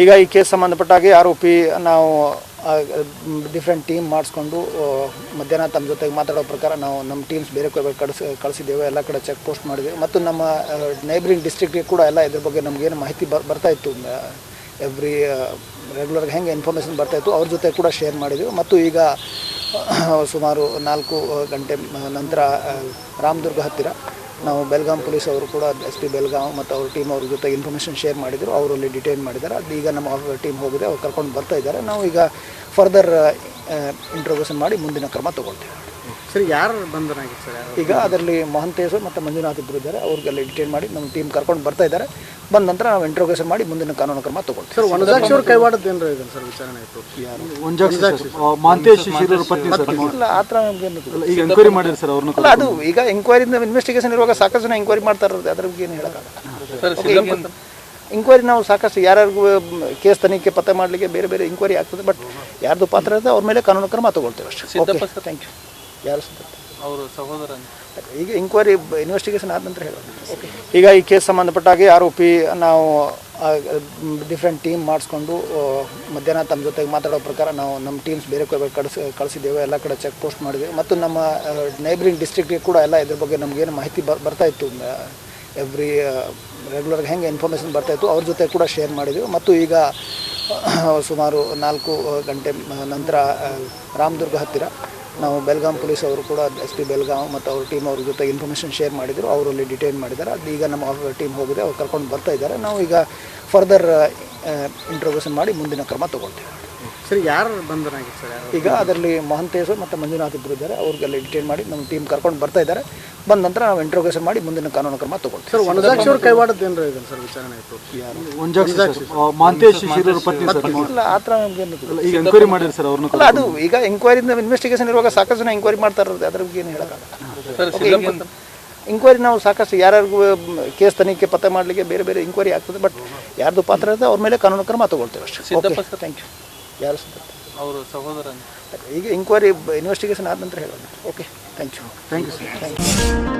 ಈಗ ಈ ಕೇಸ್ ಸಂಬಂಧಪಟ್ಟಾಗೆ ಆರೋಪಿ ನಾವು ಡಿಫ್ರೆಂಟ್ ಟೀಮ್ ಮಾಡಿಸ್ಕೊಂಡು ಮಧ್ಯಾಹ್ನ ತಮ್ಮ ಜೊತೆಗೆ ಮಾತಾಡೋ ಪ್ರಕಾರ ನಾವು ನಮ್ಮ ಟೀಮ್ಸ್ ಬೇರೆ ಕಳಿಸಿದ್ದೇವೆ, ಎಲ್ಲ ಕಡೆ ಚೆಕ್ ಪೋಸ್ಟ್ ಮಾಡಿದ್ದೇವೆ ಮತ್ತು ನಮ್ಮ ನೈಬರಿಂಗ್ ಡಿಸ್ಟ್ರಿಕ್ಟ್ಗೆ ಕೂಡ ಎಲ್ಲ ಇದ್ರ ಬಗ್ಗೆ ನಮಗೇನು ಮಾಹಿತಿ ಬರ್ತಾಯಿತ್ತು, ಎವ್ರಿ ರೆಗ್ಯುಲರ್ಗೆ ಹೆಂಗೆ ಇನ್ಫಾರ್ಮೇಷನ್ ಬರ್ತಾಯಿತ್ತು ಅವ್ರ ಜೊತೆ ಕೂಡ ಶೇರ್ ಮಾಡಿದ್ದೆವು. ಮತ್ತು ಈಗ ಸುಮಾರು 4 ಗಂಟೆ ನಂತರ ರಾಮದುರ್ಗ ಹತ್ತಿರ ನಾವು ಬೆಲ್ಗಾಂ ಪೊಲೀಸ್ ಅವರು ಕೂಡ SP ಬೆಲ್ಗಾಂ ಮತ್ತು ಅವ್ರ ಟೀಮ್ ಅವ್ರ ಜೊತೆ ಇನ್ಫಾರ್ಮೇಷನ್ ಶೇರ್ ಮಾಡಿದರು, ಅವರಲ್ಲಿ ಡಿಟೈನ್ ಮಾಡಿದ್ದಾರೆ. ಅದು ಈಗ ನಮ್ಮ ಟೀಮ್ ಹೋಗಿದೆ, ಅವ್ರು ಕರ್ಕೊಂಡು ಬರ್ತಾ ಇದ್ದಾರೆ. ನಾವು ಈಗ ಫರ್ದರ್ ಇಂಟ್ರೋಗೇಷನ್ ಮಾಡಿ ಮುಂದಿನ ಕ್ರಮ ತೊಗೊಳ್ತೀವಿ. ಸರಿ, ಯಾರು ಬಂಧನಾಗಿತ್ತು ಸರ್? ಈಗ ಅದರಲ್ಲಿ ಮಹಂತೇಶ್ ಮತ್ತು ಮಂಜುನಾಥ್ ಇಬ್ಬರು ಇದ್ದಾರೆ, ಅವ್ರಿಗೆಲ್ಲ ಡಿಟೈನ್ ಮಾಡಿ ನಮ್ಮ ಟೀಮ್ ಕರ್ಕೊಂಡು ಬರ್ತಾ ಇದ್ದಾರೆ. ಬಂದ ನಂತರ ನಾವು ಇಂಟ್ರೋಗೇಷನ್ ಮಾಡಿ ಮುಂದಿನ ಕಾನೂನು ಕ್ರಮ ತೊಗೊಳ್ತೀವಿ. ಸರ್, ವನಜಾಕ್ಷಿ ಅವ್ರು ಕೈವಾಡದ್ದು ಏನಾರ ಇದೆ ಸರ್? ವಿಚಾರಣೆ ಆಯಿತು. ಇಲ್ಲ, ಆ ಥರ ನಮಗೇನು ಈಗ ಎಂಕ್ವೈರಿ ಮಾಡಿರಿ ಸರ್ ಅವ್ರನ್ನ? ಅಲ್ಲ, ಅದು ಈಗ ಎಂಕ್ವೈರಿಯಿಂದ ಇನ್ವೆಸ್ಟಿಗೇಷನ್ ಇರುವಾಗ ಸಾಕಷ್ಟು ಜನ ಎಂಕ್ವೈರಿ ಮಾಡ್ತಾ ಇರೋದು, ಅದ್ರ ಬಗ್ಗೆ ಏನು ಹೇಳೋಕ್ಕಾಗಲ್ಲ. ಎಂಕ್ವೈರಿ ನಾವು ಸಾಕಷ್ಟು ಯಾರ್ಯಾರಿಗೂ ಕೇಸ್ ತನಿಖೆ ಪತ್ತೆ ಮಾಡಲಿಕ್ಕೆ ಬೇರೆ ಬೇರೆ ಎಂಕ್ವೈರಿ ಆಗ್ತದೆ. ಬಟ್ ಯಾರ್ದು ಪಾತ್ರ ಇರುತ್ತೆ ಅವ್ರ ಮೇಲೆ ಕಾನೂನು ಕ್ರಮ ತೊಗೊಳ್ತೇವೆ ಅಷ್ಟೇ. Thank you. ಯಾರು ಅವರು ಸಹೋದರ? ಈಗ ಎಂಕ್ವೈರಿ ಇನ್ವೆಸ್ಟಿಗೇಷನ್ ಆದ ನಂತರ ಹೇಳೋದು. ಈಗ ಈ ಕೇಸ್ ಸಂಬಂಧಪಟ್ಟಾಗೆ ಆರೋಪಿ ನಾವು ಡಿಫ್ರೆಂಟ್ ಟೀಮ್ ಮಾಡಿಸ್ಕೊಂಡು ಮಧ್ಯಾಹ್ನ ತಮ್ಮ ಜೊತೆಗೆ ಮಾತಾಡೋ ಪ್ರಕಾರ ನಾವು ನಮ್ಮ ಟೀಮ್ಸ್ ಬೇರೆ ಕಳಿಸಿದ್ದೇವೆ, ಎಲ್ಲ ಕಡೆ ಚೆಕ್ ಪೋಸ್ಟ್ ಮಾಡಿದ್ದೇವೆ. ಮತ್ತು ನಮ್ಮ ನೈಬರಿಂಗ್ ಡಿಸ್ಟ್ರಿಕ್ಟ್ಗೆ ಕೂಡ ಎಲ್ಲ ಇದ್ರ ಬಗ್ಗೆ ನಮಗೇನು ಮಾಹಿತಿ ಬರ್ತಾಯಿತ್ತು, ಎವ್ರಿ ರೆಗ್ಯುಲರ್ಗೆ ಹೆಂಗೆ ಇನ್ಫಾರ್ಮೇಷನ್ ಬರ್ತಾಯಿತ್ತು ಅವ್ರ ಜೊತೆ ಕೂಡ ಶೇರ್ ಮಾಡಿದ್ದೆವು. ಮತ್ತು ಈಗ ಸುಮಾರು 4 ಗಂಟೆ ನಂತರ ರಾಮದುರ್ಗ ಹತ್ತಿರ ನಾವು ಬೆಲ್ಗಾಂ ಪೊಲೀಸ್ ಅವರು ಕೂಡ SP ಬೆಲ್ಗಾಂ ಮತ್ತು ಅವ್ರ ಟೀಮ್ ಅವ್ರ ಜೊತೆ ಇನ್ಫಾರ್ಮೇಷನ್ ಶೇರ್ ಮಾಡಿದರು, ಅವರಲ್ಲಿ ಡಿಟೈನ್ ಮಾಡಿದ್ದಾರೆ. ಅದು ಈಗ ನಮ್ಮ ಟೀಮ್ ಹೋಗಿದೆ, ಅವ್ರು ಕರ್ಕೊಂಡು ಬರ್ತಾ ಇದ್ದಾರೆ. ನಾವು ಈಗ ಫರ್ದರ್ ಇಂಟ್ರೋಗೇಷನ್ ಮಾಡಿ ಮುಂದಿನ ಕ್ರಮ ತೊಗೊಳ್ತೀವಿ. ಸರಿ, ಯಾರು ಬಂಧನಾಗಿತ್ತು ಸರ್? ಈಗ ಅದರಲ್ಲಿ ಮಹಂತೇಶ್ ಮತ್ತು ಮಂಜುನಾಥ್ ಇಬ್ಬರು ಇದ್ದಾರೆ, ಅವ್ರಿಗೆಲ್ಲ ಡಿಟೈನ್ ಮಾಡಿ ನಮ್ಮ ಟೀಮ್ ಕರ್ಕೊಂಡು ಬರ್ತಾ ಇದ್ದಾರೆ. ಬಂದ ನಂತರ ನಾವು ಇಂಟ್ರೋಗೇಷನ್ ಮಾಡಿ ಮುಂದಿನ ಕಾನೂನು ಕ್ರಮ ತೊಗೊಳ್ತೀವಿ. ಸರ್, ವನಜಾಕ್ಷಿ ಅವ್ರು ಕೈವಾಡದ್ದು ಏನಾರ ಇದೆ ಸರ್? ವಿಚಾರಣೆ ಆಯಿತು. ಇಲ್ಲ, ಆ ಥರ ನಮಗೇನು ಈಗ ಎಂಕ್ವೈರಿ ಮಾಡಿರಿ ಸರ್ ಅವ್ರನ್ನ? ಅಲ್ಲ, ಅದು ಈಗ ಎಂಕ್ವೈರಿಯಿಂದ ಇನ್ವೆಸ್ಟಿಗೇಷನ್ ಇರುವಾಗ ಸಾಕಷ್ಟು ಜನ ಎಂಕ್ವೈರಿ ಮಾಡ್ತಾ ಇರೋದು, ಅದ್ರ ಬಗ್ಗೆ ಏನು ಹೇಳೋಕ್ಕಾಗಲ್ಲ. ಎಂಕ್ವೈರಿ ನಾವು ಸಾಕಷ್ಟು ಯಾರ್ಯಾರಿಗೂ ಕೇಸ್ ತನಿಖೆ ಪತ್ತೆ ಮಾಡಲಿಕ್ಕೆ ಬೇರೆ ಬೇರೆ ಎಂಕ್ವೈರಿ ಆಗ್ತದೆ. ಬಟ್ ಯಾರ್ದು ಪಾತ್ರ ಇರುತ್ತೆ ಅವ್ರ ಮೇಲೆ ಕಾನೂನು ಕ್ರಮ ತೊಗೊಳ್ತೇವೆ ಅಷ್ಟೇ. Thank you. ಯಾರು ಅವರು ಸಹೋದರ? ಈಗ ಎಂಕ್ವೈರಿ ಇನ್ವೆಸ್ಟಿಗೇಷನ್ ಆದ ನಂತರ ಹೇಳೋದು. Okay, thank you. Thank you sir.